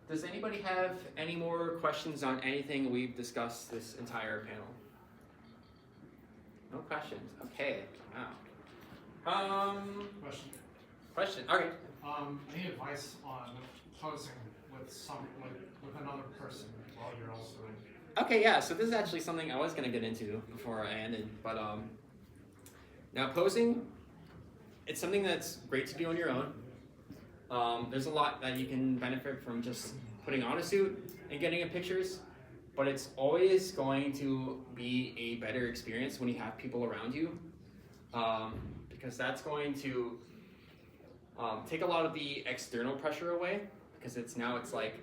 does anybody have any more questions on anything we've discussed this entire panel? No questions. Okay. Wow. Question. Okay. Any advice on posing with another person while you're also in? Okay, yeah, so this is actually something I was gonna get into before I ended, but now posing, it's something that's great to do on your own. There's a lot that you can benefit from just putting on a suit and getting in pictures, but it's always going to be a better experience when you have people around you, because that's going to take a lot of the external pressure away, because it's like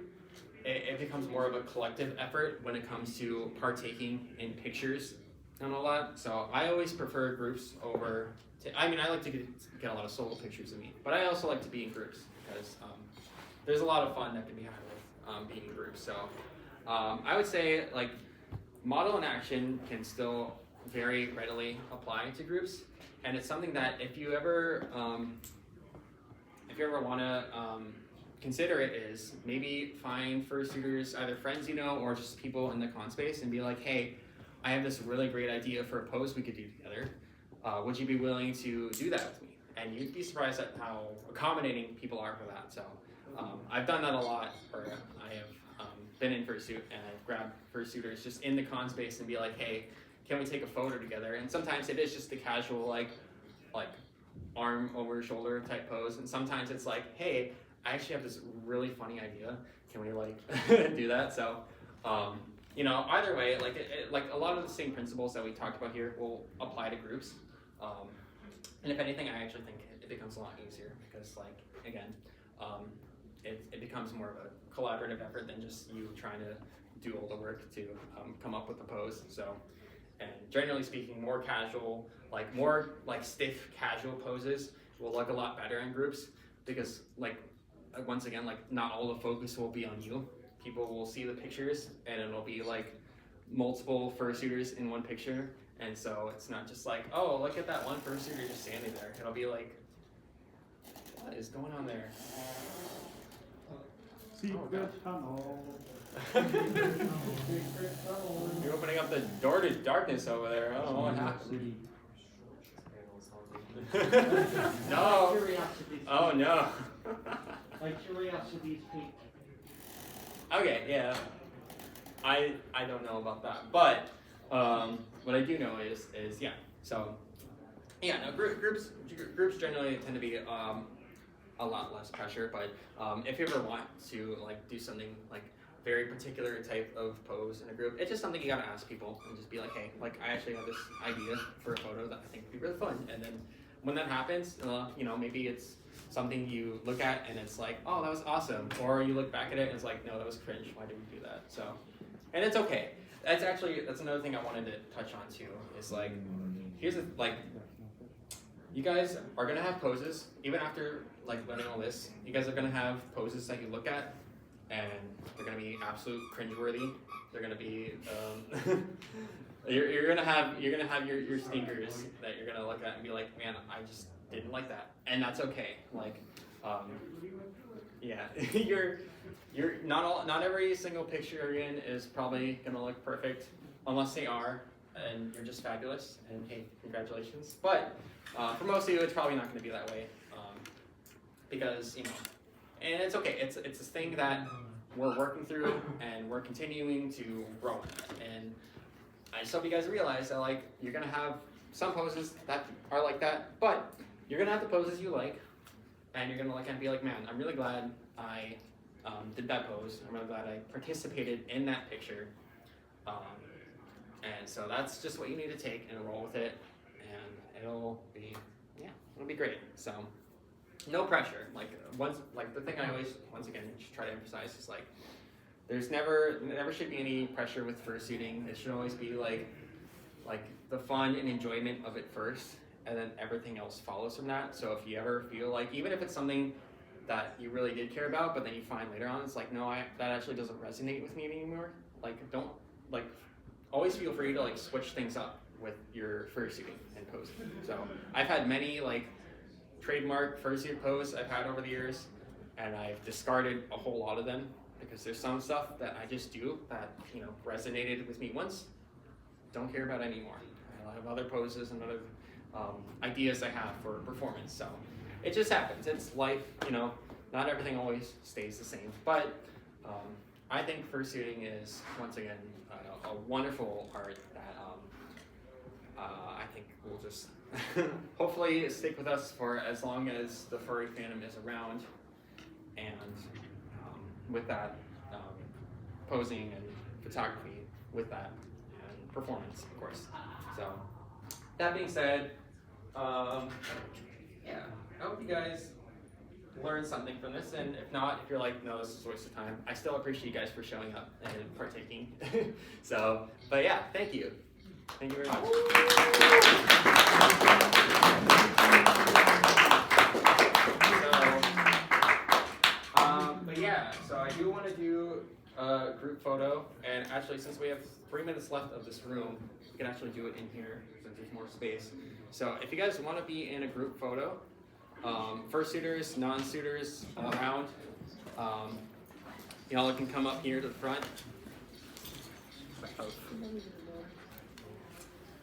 it becomes more of a collective effort when it comes to partaking in pictures and all that. So I always prefer groups over. I like to get a lot of solo pictures of me, but I also like to be in groups because there's a lot of fun that can be had with being in groups. So I would say like model in action can still very readily apply to groups, and it's something that if you ever want to consider it, is maybe find fursuiters, either friends you know or just people in the con space, and be like, hey, I have this really great idea for a pose we could do together. Would you be willing to do that with me? And you'd be surprised at how accommodating people are for that. So I've done that a lot, or I have been in Fursuit and I've grabbed fursuiters just in the con space and be like, hey, can we take a photo together? And sometimes it is just the casual like arm over shoulder type pose, and sometimes it's like, hey, I actually have this really funny idea. Can we do that? So either way, like a lot of the same principles that we talked about here will apply to groups. And if anything, I actually think it becomes a lot easier because, again, it becomes more of a collaborative effort than just you trying to do all the work to come up with the pose. So, and generally speaking, more casual, more stiff casual poses will look a lot better in groups because, once again, not all the focus will be on you. People will see the pictures and it'll be multiple fursuiters in one picture. And so it's not just oh, look at that one fursuiter just standing there. It'll be what is going on there? Secret tunnel. You're opening up the door to darkness over there. I don't know what happened. No. Curiosity's Oh no. Curiosity's peak. Okay, yeah. I don't know about that, but what I do know is yeah. So yeah, no, groups generally tend to be a lot less pressure, but if you ever want to do something very particular type of pose in a group, it's just something you gotta ask people and just be like, hey, I actually have this idea for a photo that I think would be really fun, and then when that happens, maybe it's something you look at and it's oh, that was awesome, or you look back at it and it's no, that was cringe. Why did we do that? So, and it's okay. That's another thing I wanted to touch on too. Is here's the you guys are gonna have poses even after learning all this. You guys are gonna have poses that you look at and they're gonna be absolute cringeworthy. They're gonna be you're gonna have your stinkers that you're gonna look at and be like, man, I just didn't like that, and that's okay. Yeah, you're not every single picture you're in is probably gonna look perfect, unless they are, and you're just fabulous. And hey, congratulations. But for most of you, it's probably not gonna be that way, because and it's okay. It's this thing that we're working through, and we're continuing to grow in. And I just hope you guys realize that you're gonna have some poses that are like that, but you're gonna have the poses you like, and you're gonna be like, man, I'm really glad I did that pose. I'm really glad I participated in that picture. And so that's just what you need to take and roll with it, and it'll be great. So no pressure. The thing I always, once again, try to emphasize is there's never should be any pressure with fursuiting. It should always be the fun and enjoyment of it first, and then everything else follows from that. So if you ever feel even if it's something that you really did care about, but then you find later on it's like, no, that actually doesn't resonate with me anymore. Like, don't, like, always feel free to like switch things up with your fursuiting and posing. So I've had many like trademark fursuit poses I've had over the years, and I've discarded a whole lot of them because there's some stuff that I just do that, you know, resonated with me once, don't care about anymore. I have other poses and other ideas I have for performance. So it just happens. It's life, you know. Not everything always stays the same, but I think fursuiting is once again a wonderful art that I think will just hopefully stick with us for as long as the furry fandom is around, and with that posing and photography with that and performance, of course. So that being said, yeah, I hope you guys learned something from this, and if not, if you're like, no, this is a waste of time, I still appreciate you guys for showing up and partaking. So, but yeah, thank you. Thank you very much. But yeah, so I do want to do a group photo, and actually since we have 3 minutes left of this room, we can actually do it in here since there's more space. So if you guys want to be in a group photo, fursuiters, non-suitors all around, y'all can come up here to the front.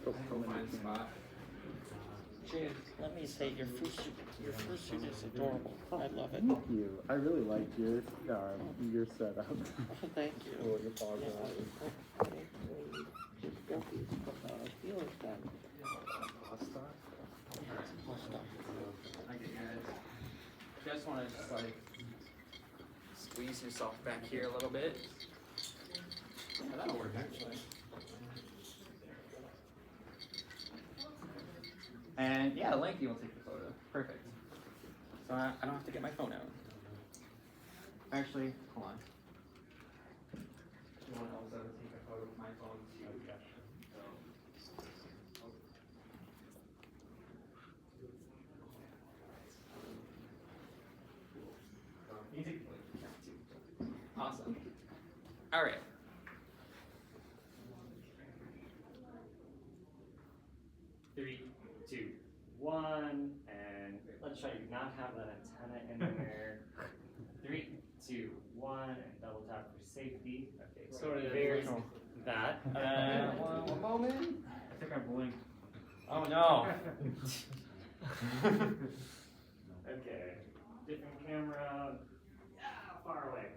Go find a spot. James, let me say your fursuit is adorable. I love it. Thank you. I really like your setup. Thank you. Oh, your father. You guys want to just like squeeze yourself back here a little bit? Yeah, that'll work actually. And yeah, Lanky will take the photo. Perfect. So I don't have to get my phone out. Actually, hold on. You want to also take a photo with my phone? Easy. Awesome. All right. Three, two, one, and let's try to not have that antenna in there. 3, 2, 1, and double tap for safety. Okay, so there's that. One moment. I think I blinked. Oh no. Okay, different camera. Yeah, far away.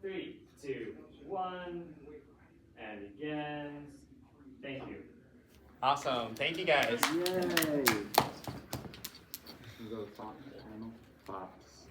3, 2, 1, and again. Thank you. Awesome. Thank you guys. Yay! You go top channel. Fox.